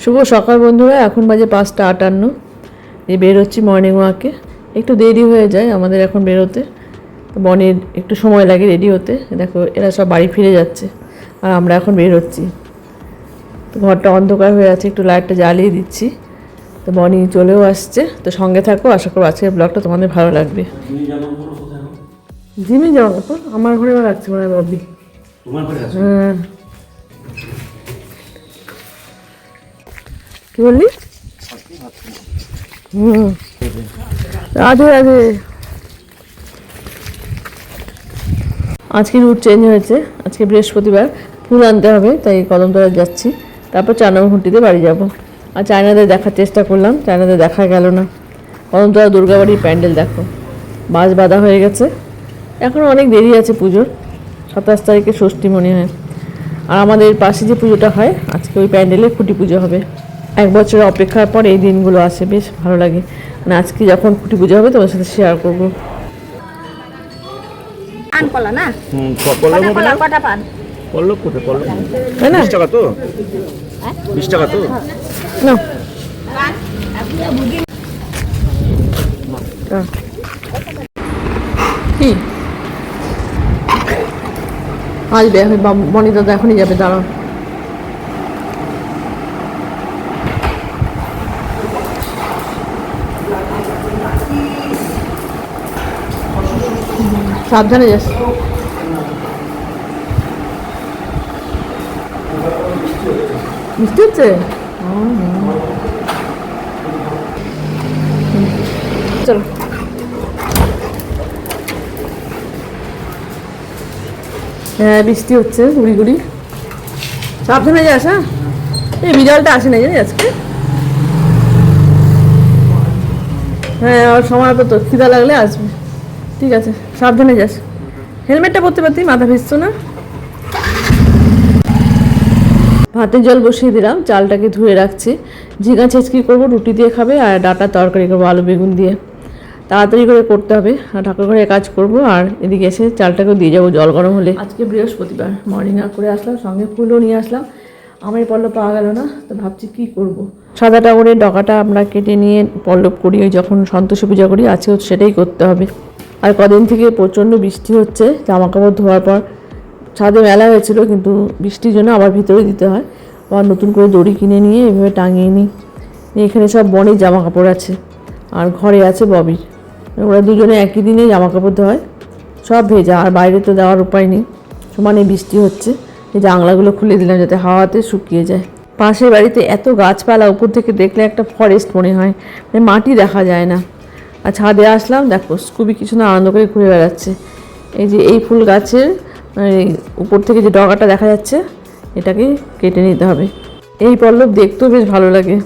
শুভ সকাল বন্ধুরা, এখন বাজে 5টা 58। এই বেরোচ্ছি মর্নিং ওয়াকে। একটু দেরি হয়ে যায় আমাদের এখন বেরোতে, বনির একটু সময় লাগে রেডি হতে। দেখো এরা সব বাড়ি ফিরে যাচ্ছে আর আমরা এখন বেরোচ্ছি। তো ঘরটা অন্ধকার হয়ে আছে, একটু লাইটটা জ্বালিয়ে দিচ্ছি। তো বনি চলেও আসছে, তো সঙ্গে থাকো। আশা করো আজকের ব্লগটা তোমাদের ভালো লাগবে। জিমি জামা কাপড় আমার ঘরে রাখছে মনে হয় ববি। হ্যাঁ, কি বললি? রাধে রাধে। আজকে রুট চেঞ্জ হয়েছে, আজকে বৃহস্পতিবার, ফুল আনতে হবে, তাই কদমতলা যাচ্ছি। তারপর 4 বাড়ি যাব। আর চায়নাদের দেখার চেষ্টা করলাম, চায়নাদের দেখা গেল না। কদমতলা দুর্গাবাড়ির প্যান্ডেল দেখো, বাঁশ বাঁধা হয়ে গেছে। এখনও অনেক দেরি আছে পুজোর, 27 তারিখে ষষ্ঠী মনে হয়। আর আমাদের পাশে যে পুজোটা হয়, আজকে ওই প্যান্ডেলে খুঁটি পুজো হবে। 1 বছরের অপেক্ষার পর এই দিনগুলো আসে, বেশ ভালো লাগে। মানে আজকে যখন খুঁটি পুজো হবে তোমার সাথে শেয়ার করবো। পান কলা না? কটা পান? পল্লব কোথায়? পল্লব তাই না? 20 টাকা তো? 20 টাকা তো? না কি আসবে এখন? বনি দাদা এখনই যাবে, দাঁড়াও। সাবধানে যাস। বৃষ্টি হচ্ছে? চলো। হ্যাঁ, বৃষ্টি হচ্ছে গুড়ি গুড়ি। সাবধানে যাস। হ্যাঁ, এই বিড়ালটা আসে না জানি আজকে। হ্যাঁ, আর সময় তো খিদা লাগলে আসবে। ঠিক আছে, সাবধানে যাস। হেলমেটটা পরতে পারতি, মাথা ভিজছো না। ভাতের জল বসিয়ে দিলাম, চালটাকে ধুয়ে রাখছি। ঝিঙা ছেঁচকি করবো, রুটি দিয়ে খাবে, আর ডাঁটার তরকারি করবো আলু বেগুন দিয়ে। তাড়াতাড়ি করে করতে হবে, আর ঠাকুর ঘরে কাজ করবো, আর এদিকে এসে চালটাকেও দিয়ে যাবো জল গরম হলে। আজকে বৃহস্পতিবার, মর্নিং ওয়াক করে আসলাম, সঙ্গে ফুলও নিয়ে আসলাম। আমার পল্লব পাওয়া গেল না, তো ভাবছি কী করবো। সাদা টাগরের ডগাটা আমরা কেটে নিয়ে পল্লব করি, ওই যখন সন্তোষী পূজা করি, আজকেও সেটাই করতে হবে। আর কদিন থেকে প্রচণ্ড বৃষ্টি হচ্ছে, জামা কাপড় ধোয়ার পর ছাদে মেলা হয়েছিল, কিন্তু বৃষ্টির জন্য আবার ভিতরে দিতে হয়। আবার নতুন করে দড়ি কিনে নিয়ে এভাবে টাঙিয়ে নিই। এখানে সব বনের জামা কাপড় আছে, আর ঘরে আছে ববির। ওরা দুজনে একই দিনে জামা কাপড় ধোয়, সব ভেজা। আর বাইরে তো দেওয়ার উপায় নেই, সমানে বৃষ্টি হচ্ছে। এই জানলাগুলো খুলে দিলাম যাতে হাওয়াতে শুকিয়ে যায়। পাশের বাড়িতে এত গাছপালা, উপর থেকে দেখলে একটা ফরেস্ট মনে হয়, মানে মাটি দেখা যায় না। আর ছাদে আসলাম, দেখো স্কুবি কিছু না আনন্দ করে ঘুরে বেড়াচ্ছে। এই যে এই ফুল গাছের উপর থেকে যে ডগাটা দেখা যাচ্ছে, এটাকে কেটে নিতে হবে। এই পল্লব দেখতেও বেশ ভালো লাগে।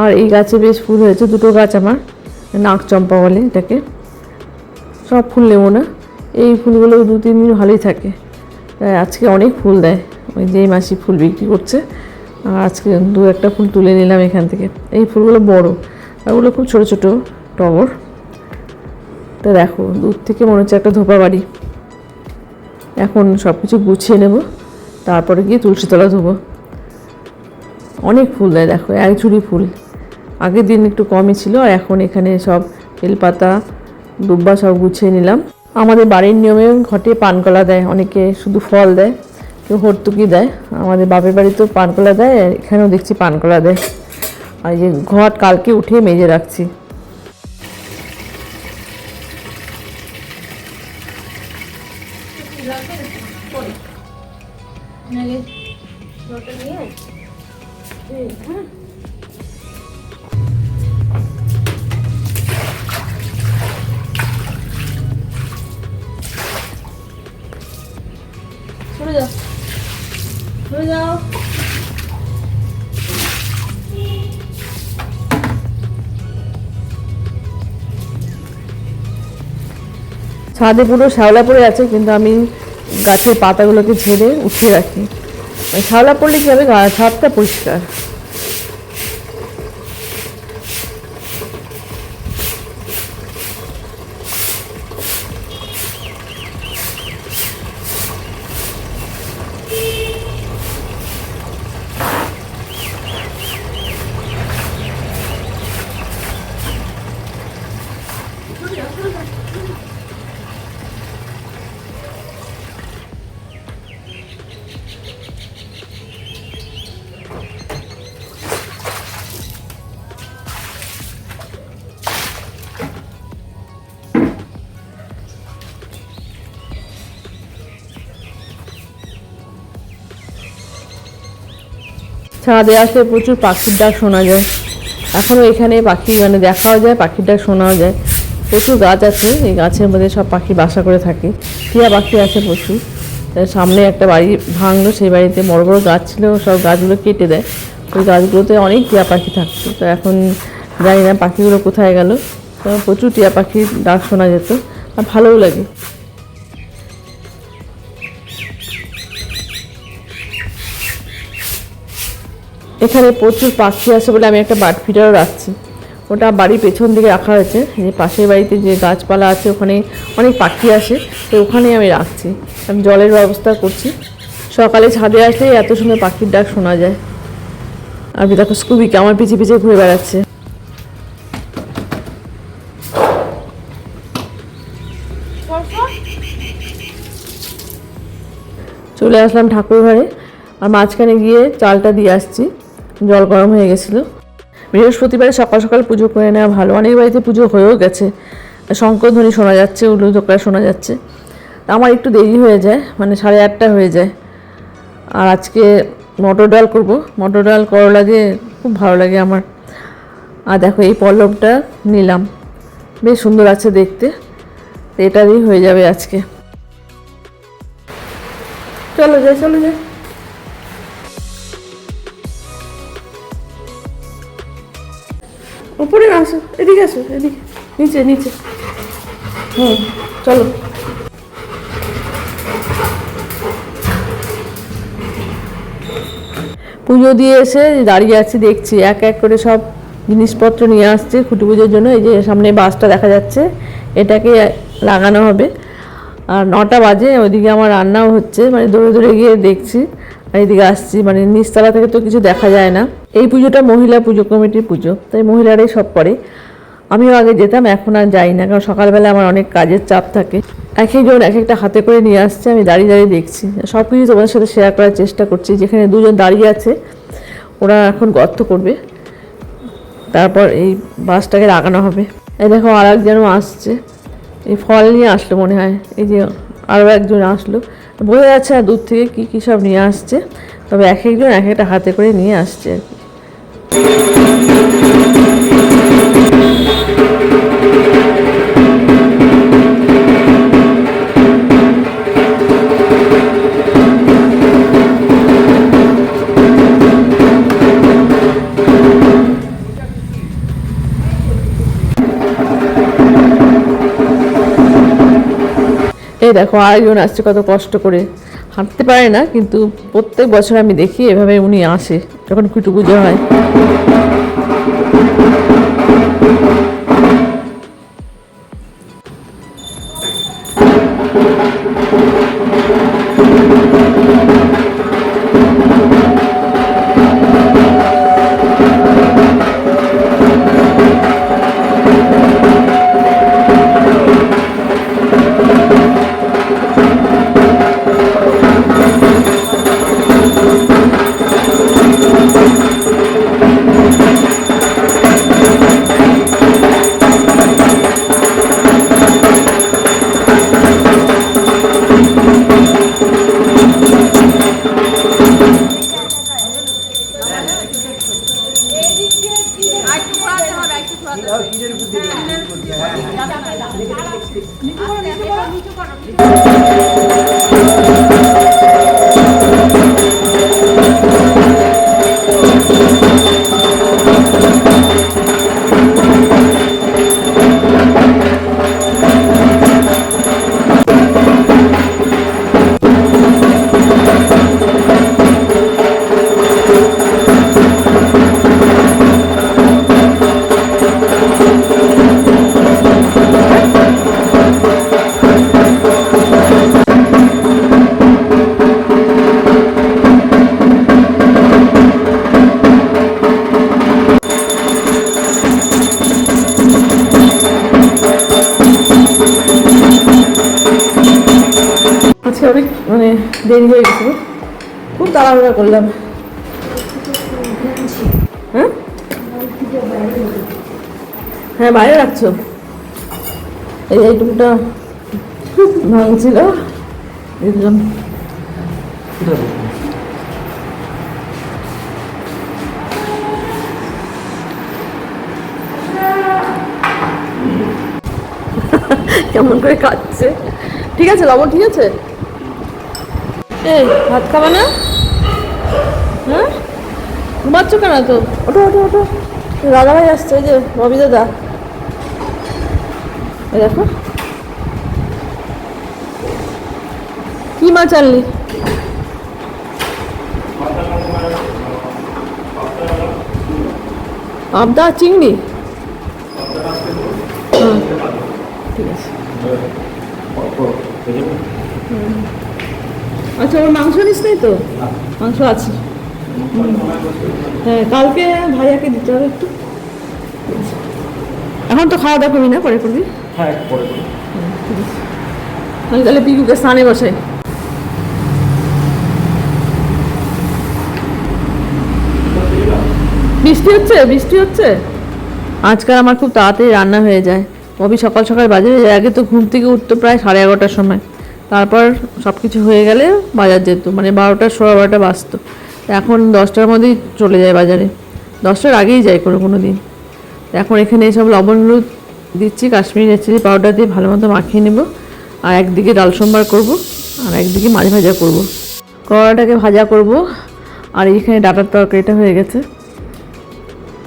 আর এই গাছে বেশ ফুল হয়েছে, 2টো গাছ আমার, নাক চম্পা বলে এটাকে। সব ফুল নেবো না, এই ফুলগুলো 2-3 দিন ভালোই থাকে। তাই আজকে অনেক ফুল দেয়, ওই যে মাসি ফুল বিক্রি করছে। আর আজকে 2-1টা ফুল তুলে নিলাম এখান থেকে। এই ফুলগুলো বড়, আর ওগুলো খুব ছোটো ছোটো টগর। তা দেখো দূর থেকে মনে হচ্ছে একটা ধোপা বাড়ি। এখন সব কিছু গুছিয়ে নেব, তারপরে গিয়ে তুলসীতলা ধোবো। অনেক ফুল দেয় দেখো, 1 ঝুড়ি ফুল। আগের দিন একটু কমই ছিল, আর এখন এখানে সব বেলপাতা দুব্বা সব গুছিয়ে নিলাম। আমাদের বাড়ির নিয়মে ঘটে পানকলা দেয়, অনেকে শুধু ফল দেয়, কেউ হর্তুকি দেয়। আমাদের বাপের বাড়িতেও পানকলা দেয়, এখানেও দেখছি পানকলা দেয়। আর এই যে ঘট কালকে উঠিয়ে মেজে রাখছি। সরে যাও, সরে যাও। ছাদে পুরো শ্যাওলা পড়ে আছে, কিন্তু আমি গাছের পাতাগুলোকে ঝেড়ে উঠিয়ে রাখি। শ্যাওলা পড়লে কী হবে, ছাদটা পরিষ্কার। ছাদে আসলে প্রচুর পাখির ডাক শোনা যায়। এখনও এখানে পাখি মানে দেখাও যায়, পাখির ডাক শোনাও যায়। প্রচুর গাছ আছে, এই গাছের মধ্যে সব পাখি বাসা করে থাকে। টিয়া পাখি আছে প্রচুর। তার সামনে একটা বাড়ি ভাঙলো, সেই বাড়িতে বড় বড় গাছ ছিল, সব গাছগুলো কেটে দেয়। ওই গাছগুলোতে অনেক টিয়া পাখি থাকতো। তো এখন জানি না পাখিগুলো কোথায় গেল। তো প্রচুর টিয়া পাখির ডাক শোনা যেত, আর ভালোও লাগে। এখানে প্রচুর পাখি আছে বলে আমি একটা বার্ড ফিডারও রাখছি। ওটা বাড়ির পেছন দিকে রাখা হয়েছে। যে পাশের বাড়িতে যে গাছপালা আছে ওখানে অনেক পাখি আসে, তো ওখানেই আমি রাখছি। আমি জলের ব্যবস্থা করছি। সকালে ছাদে আসলেই এত সুন্দর পাখির ডাক শোনা যায়। আর দেখো স্কুবিকে আমার পিছিয়ে পিছিয়ে ঘুরে বেড়াচ্ছে। চলে আসলাম ঠাকুর ঘরে, আর মাঝখানে গিয়ে চালটা দিয়ে আসছি। জল গরম হয়ে গেছিলো। বৃহস্পতিবারে সকাল সকাল পুজো করে নেওয়া ভালো। অনেক বাড়িতে পুজো হয়েও গেছে, শঙ্করধ্বনি শোনা যাচ্ছে, উলু ধোকরা শোনা যাচ্ছে। আমার একটু দেরি হয়ে যায়, মানে 8:30 হয়ে যায়। আর আজকে মটর ডাল করব। মটর ডাল করলা দিয়ে খুব ভালো লাগে আমার। আর দেখো এই পল্লবটা নিলাম, বেশ সুন্দর আছে দেখতে। এটা দিয়ে হয়ে যাবে আজকে। চলো যাই, চলো যাই। উপরে আসো, এদিকে আসো, এদিকে, নিচে নিচে। চলো। পুজো দিয়ে এসে দাঁড়িয়ে আছি, দেখছি এক এক করে সব জিনিসপত্র নিয়ে আসছে খুঁটি পুজোর জন্য। এই যে সামনে বাসটা দেখা যাচ্ছে, এটাকে লাগানো হবে। আর 9টা বাজে, ওইদিকে আমার রান্নাও হচ্ছে, মানে দৌড়ে দৌড়ে গিয়ে দেখছি। আর এদিকে আসছি, মানে নিচতলা থেকে তো কিছু দেখা যায় না। এই পুজোটা মহিলা পুজো কমিটির পুজো, তাই মহিলারাই সব করে। আমিও আগে যেতাম, এখন আর যাই না, কারণ সকালবেলা আমার অনেক কাজের চাপ থাকে। এক একজন এক একটা হাতে করে নিয়ে আসছে, আমি দাঁড়িয়ে দাঁড়িয়ে দেখছি। সব কিছু তোমাদের সাথে শেয়ার করার চেষ্টা করছি। যেখানে দুজন দাঁড়িয়ে আছে, ওরা এখন গর্ত করবে, তারপর এই বাসটাকে লাগানো হবে। এই দেখো আর একজনও আসছে, এই ফল নিয়ে আসলো মনে হয়। এই যে আরও একজন আসলো, বোঝা যাচ্ছে না দূর থেকে কী কী সব নিয়ে আসছে। তবে এক একজন এক একটা হাতে করে নিয়ে আসছে আর কি। এই দেখো আরেকজন আসছে, কত কষ্ট করে, হাঁটতে পারে না, কিন্তু প্রত্যেক বছর আমি দেখি এভাবে উনি আসে যখন কুটু পুজো হয়। আজকে অনেক মানে দেরি হয়ে গেছিল, খুব তাড়াহুড়া করলাম। হ্যাঁ হ্যাঁ বাইরে রাখছো। এই এইটুকুটা ভাঙছিল, কেমন করে খাচ্ছে। ঠিক আছে লবণ ঠিক আছে। এই ভাত খাবা না? হ্যাঁ ঘুমাচ্ছ কেন তো? ওঠো ওঠো ওঠো, দাদা ভাই আসছে, ওই যে ববি দাদা। এই দেখো কি মাছ আনলি? পাবদা চিংড়ি? হ্যাঁ ঠিক আছে। আচ্ছা ওর মাংস নিস নাই তো? মাংস আছে। হ্যাঁ কালকে ভাইয়াকে দিতে হবে একটু। এখন তো খাওয়া দাওয়া করবি না, পরে করবি? হ্যাঁ পরে করি। আমি তাহলে পিকুকে স্নানে বসাই। বৃষ্টি হচ্ছে, বৃষ্টি হচ্ছে। আজকাল আমার খুব তাড়াতাড়ি রান্না হয়ে যায়। ববি সকাল সকাল বাজারে যায়, আগে তো ঘুম থেকে উঠতো প্রায় 11:30টার সময়, তারপর সব কিছু হয়ে গেলে বাজার যেত, মানে 12টা 12:15 বাজতো। এখন 10টার মধ্যেই চলে যায় বাজারে, 10টার আগেই যায় কোনো দিন। এখন এখানে সব লবণ হলুদ দিচ্ছি, কাশ্মীরি রেড চিলি পাউডার দিয়ে ভালো মতো মাখিয়ে নেব। আর একদিকে ডাল সম্বার করব, আর একদিকে মাছ ভাজা করব। করলাটাকে ভাজা করব। আর এইখানে ডাটার তরকারিটা হয়ে গেছে,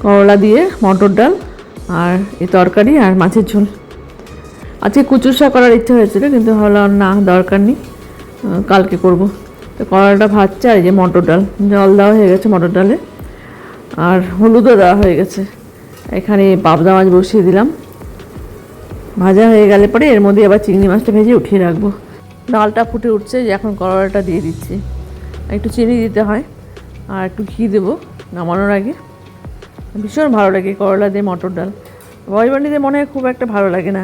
করলা দিয়ে মটর ডাল আর এই তরকারি আর মাছের ঝোল। আজকে কুচুর শাক করার ইচ্ছা হয়েছিল, কিন্তু ভাবলাম না দরকার নেই, কালকে করব। তো করলাটা ভাজছে, আর এই যে মটর ডাল, জল দেওয়া হয়ে গেছে মটর ডালে, আর হলুদও দেওয়া হয়ে গেছে। এখানে পাবদা মাছ বসিয়ে দিলাম, ভাজা হয়ে গেলে পরে এর মধ্যে আবার চিংড়ি মাছটা ভেজে উঠিয়ে রাখবো। ডালটা ফুটে উঠছে, যে এখন করলাটা দিয়ে দিচ্ছি। একটু চিনি দিতে হয় আর একটু ঘি দেবো নামানোর আগে। ভীষণ ভালো লাগে করলা দিয়ে মটর ডাল, বয়বানি দিয়ে মনে হয় খুব একটা ভালো লাগে না।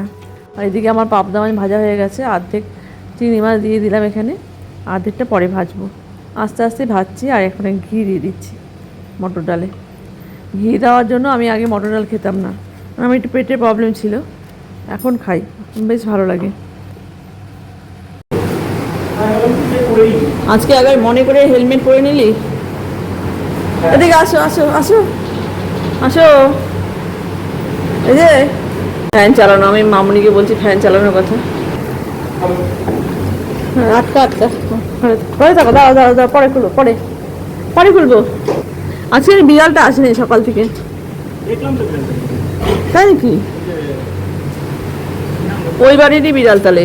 আর এদিকে আমার পাবদা মাছ ভাজা হয়ে গেছে, অর্ধেক চিংড়ি মাছ দিয়ে দিলাম এখানে, অর্ধেকটা পরে ভাজবো। আস্তে আস্তে ভাজছি, আর এখানে ঘি দিয়ে দিচ্ছি মটর ডালে। ঘি দেওয়ার জন্য আমি আগে মটর ডাল খেতাম না, আমার একটু পেটের প্রবলেম ছিল, এখন খাই, বেশ ভালো লাগে। আজকে আবার মনে করে হেলমেট পরে নিলি? এদিকে আসো আসো আসো আসো। এই যে ফ্যান চালানো, আমি মামুনিকে বলছি ফ্যান চালানোর কথা। হ্যাঁ আটকা আটকা পরে থাকো, দাও দাও দাও, পরে খুলবো, পরে পরে খুলবো। আজকে বিড়ালটা আসেনি সকাল থেকে, তাই নাকি? ওই বাড়িরই বিড়াল তাহলে?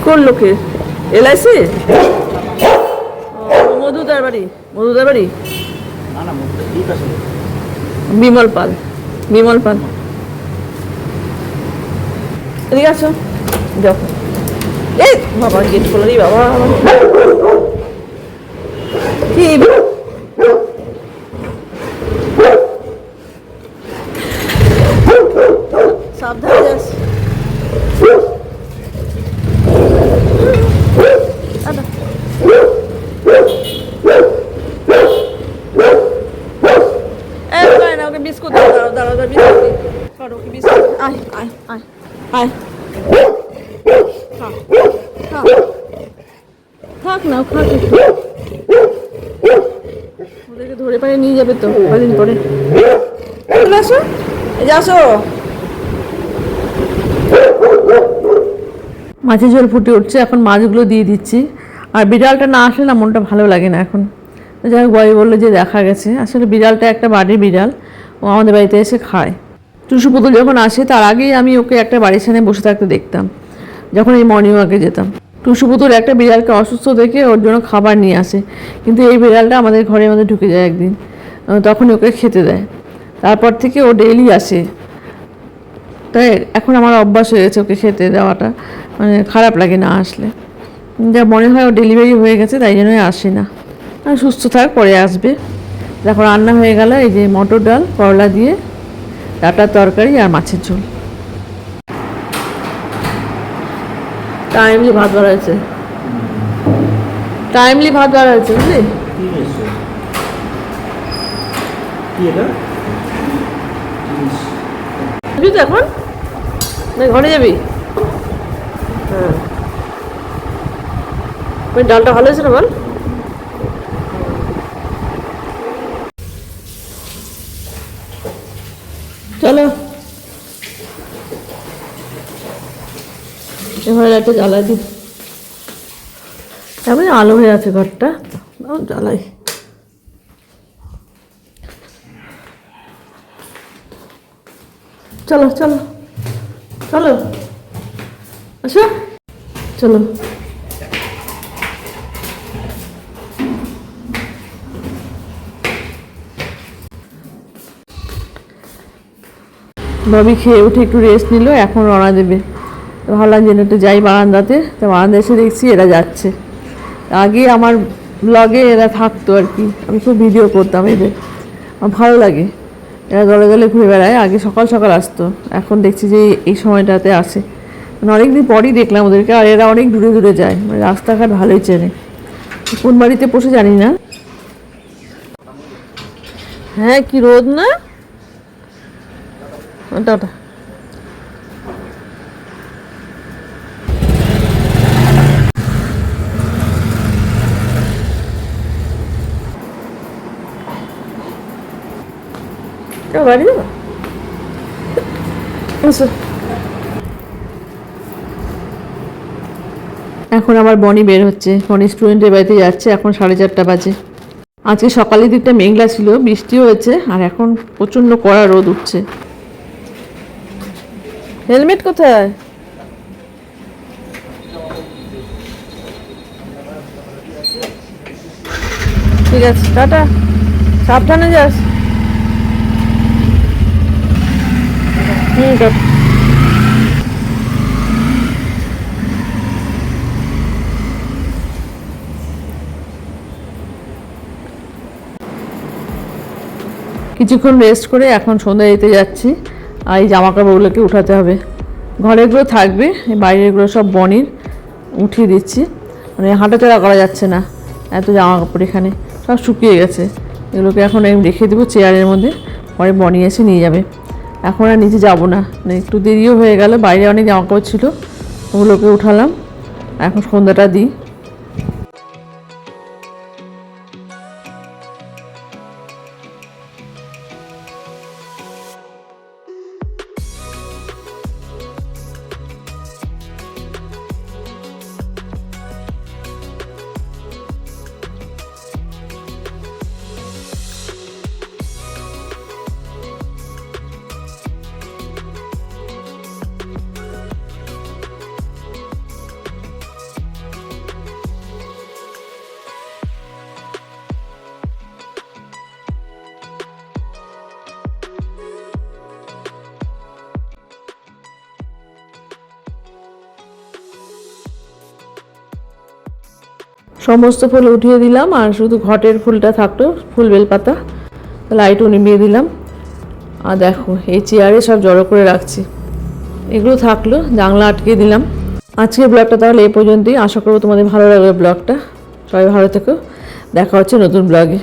কোন লোকের? LIC? মধুদার বাড়ি, মধুদার বাড়ি। বিমল পাল, বিমল পাল। এদিকে আসো, যাও। এই বাবা গেট খোলো রে বাবা, কি সাবধানে যাস। ওকে বিস্কুট দাও, দাঁড়াও দাঁড়াও, বিস্কুট দিই, ওকে বিস্কুট। আয় আয় আয় আয়, থাক না, খাক একটু, ওদেরকে ধরে পায়ে নিয়ে যাবে তো কদিন পরে। চলে আসো, এই যে আসো। মাছের ঝোল ফুটে উঠছে, এখন মাছগুলো দিয়ে দিচ্ছি। আর বিড়ালটা না আসলে না মনটা ভালো লাগে না এখন। যাই হোক বই বললো যে দেখা গেছে, আসলে বিড়ালটা একটা বাড়ির বিড়াল, ও আমাদের বাড়িতে এসে খায়। টুসু পুতুল যখন আসে তার আগেই আমি ওকে একটা বাড়ির সামনে বসে থাকতে দেখতাম, যখন এই মর্নিং ওয়াকে যেতাম। টুসু পুতুল একটা বিড়ালকে অসুস্থ দেখে ওর জন্য খাবার নিয়ে আসে, কিন্তু এই বিড়ালটা আমাদের ঘরের মধ্যে ঢুকে যায় একদিন, তখনই ওকে খেতে দেয়। তারপর থেকে ও ডেইলি আসে, তাই এখন আমার অভ্যাস হয়ে গেছে ওকে খেতে দেওয়াটা, মানে খারাপ লাগে না আসলে। যা মনে হয় ও ডেলিভারি হয়ে গেছে তাই জন্যই আসে না, আর সুস্থ থাক পরে আসবে। দেখো রান্না হয়ে গেল, এই যে মটর ডাল, করলা দিয়ে ডাটার তরকারি আর মাছের ঝোল। টাইমলি ভাত বাড়া হয়েছে, টাইমলি ভাত বাড়া হয়েছে, বুঝলি? যাবি তো এখন, না ঘরে যাবি? হ্যাঁ ওই ডালটা ভালো হয়েছে না বল? চলো এবার একটা জ্বালাই দিই, তেমন আলো হয়ে আছে ঘরটা, জ্বালাই। চলো চলো চলো, আসো, চলো। ববি খেয়ে উঠে একটু রেস্ট নিল, এখন রওনা দেবে। তো ভাবলাম যে একটু যাই বারান্দাতে, তো বারান্দা এসে দেখছি এরা যাচ্ছে। আগে আমার ব্লগে এরা থাকতো আর কি, আমি খুব ভিডিও করতাম এদের, আমার ভালো লাগে। এরা দলে দলে ঘুরে বেড়ায়, আগে সকাল সকাল আসতো, এখন দেখছি যে এই সময়টাতে আসে। মানে অনেকদিন পরই দেখলাম ওদেরকে, আর এরা অনেক দূরে দূরে যায়, মানে রাস্তাঘাট ভালোই চেনে। কোন বাড়িতে বসে জানি না। হ্যাঁ, কি রোদ না, ওটা ওটা বাড়ি যাবো। এখন আবার বনি বের হচ্ছে, বনি স্টুডেন্টের বাড়িতে যাচ্ছে, এখন 4:30 বাজে। আজকে সকালের দিকটা মেঘলা ছিল, বৃষ্টিও হয়েছে, আর এখন প্রচণ্ড কড়া রোদ উঠছে। হেলমেট কোথায়? ঠিক আছে, টাটা, সাবধানে যাস। টাটা। কিছুক্ষণ রেস্ট করে এখন সন্ধ্যা দিতে যাচ্ছি, আর এই জামা কাপড়গুলোকে উঠাতে হবে। ঘরেরগুলো থাকবে, বাইরেরগুলো সব বনির উঠিয়ে দিচ্ছি, মানে হাঁটাচলা করা যাচ্ছে না, এত জামা কাপড় এখানে সব শুকিয়ে গেছে। এগুলোকে এখন আমি রেখে দেবো চেয়ারের মধ্যে, পরে বনি এসে নিয়ে যাবে। এখন আর নিচে যাবো না, মানে একটু দেরিও হয়ে গেল, বাইরে অনেক জামা কাপড় ছিল, ওগুলোকে উঠালাম, এখন সন্ধ্যাটা দিই। সমস্ত ফুল উঠিয়ে দিলাম, আর শুধু ঘটের ফুলটা থাকতো, ফুল বেলপাতা, লাইটও নিভিয়ে দিলাম। আর দেখো এই চেয়ারে সব জড়ো করে রাখছি, এগুলো থাকলো, জানলা আটকে দিলাম। আজকের ব্লগটা তাহলে এই পর্যন্তই, আশা করবো তোমাদের ভালো লাগবে ব্লগটা। সবাই ভালো থেকো, দেখা হচ্ছে নতুন ব্লগে।